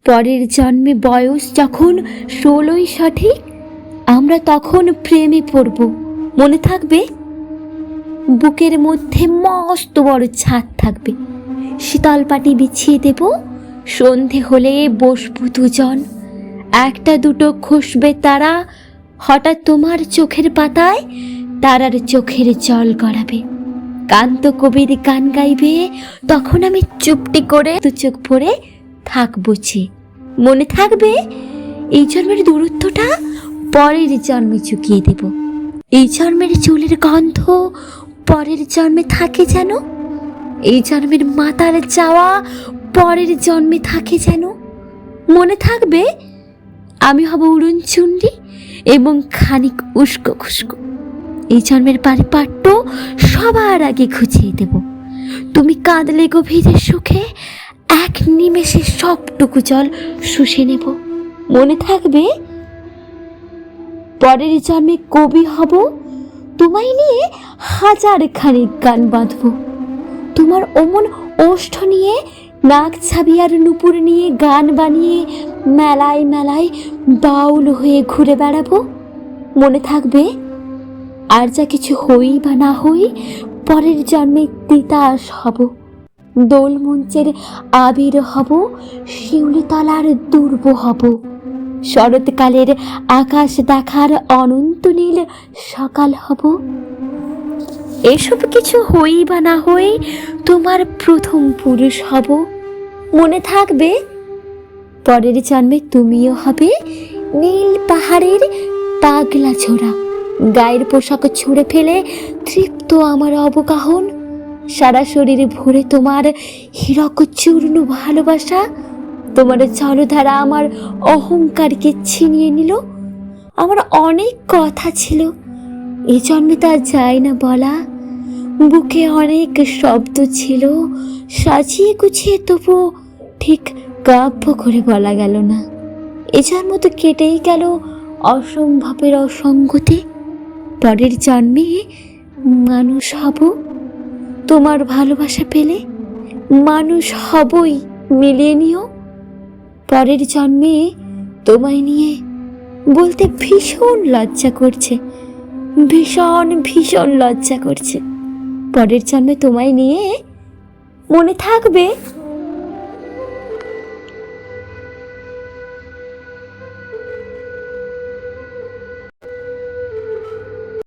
পরের জন্মে বয়স যখন 16ই সঠিক, আমরা তখন প্রেমে পড়ব, মনে থাকবে? বুকের মধ্যে মস্ত বড় ছাদ থাকবে, শীতল পাটি বিছিয়ে দেব, সন্ধে হলে বসবো দুজন, একটা দুটো খসবে তারা, হঠাৎ তোমার চোখের পাতায় তারার চোখের জল গড়াবে, কান্ত কবির গান গাইবে, তখন আমি চুপটি করে দু চোখ ভরে থাকবো চেয়ে, মনে থাকবে? এই জন্মের দূরত্বটা পরের জন্মে চুকিয়ে দেব, এই জন্মের চুলের গন্ধ পরের জন্মে থাকে যেন, এই জন্মের মাতার চাওয়া পরের জন্মে থাকে যেন, মনে থাকবে? আমি হব উড়নচণ্ডী এবং খানিক উস্কো খুস্কো, এই জন্মের পারিপাট্য সবার আগে খুঁজিয়ে দেব, তুমি কাঁদলে গভীরের সুখে এক নিমেষে সবটুকু জল শুষে নেব, মনে থাকবে? পরের জন্মে কবি হব, তোমায় নিয়ে হাজার খানিক গান বাঁধব, তোমার অমন ওষ্ঠ নিয়ে নাক ছাবি আর নুপুর নিয়ে গান বানিয়ে মেলায় মেলায় বাউল হয়ে ঘুরে বেড়াবো, মনে থাকবে? আর যা কিছু হই বা না হই, পরের জন্মে তিতাস হব, দোলমঞ্চের আবির হব, শিউলিতলার দুর্ব হব, শরৎকালের আকাশ দেখার অনন্ত নীল সকাল হব। এসব কিছু হই বা না হই, তোমার প্রথম পুরুষ হব, মনে থাকবে? পরের জন্মে তুমিও হবে নীল পাহাড়ের পাগলা ছোড়া, গায়ের পোশাক ছুঁড়ে ফেলে তৃপ্ত আমার অবগাহন, সারা শরীর ভরে তোমার হীরক চূর্ণ ভালোবাসা, তোমার জলধারা আমার অহংকারকে ছিনিয়ে নিল, আমার অনেক কথা ছিল, এ জন্মে তা যায় না বলা, বুকে অনেক শব্দ ছিল, সাজিয়ে গুছিয়ে তবু ঠিক কাব্য করে বলা গেল না, এ জন্ম তো কেটেই গেল অসম্ভবের অসঙ্গতে, পরের জন্মে মানুষ হব, তোমার ভালোবাসা পেলে মানুষ হবই, মিলিয়ে নিও। পরের জন্মে তোমায় নিয়ে বলতে ভীষণ লজ্জা করছে, ভীষণ ভীষণ লজ্জা করছে, পরের জন্মে তোমায় নিয়ে, মনে থাকবে?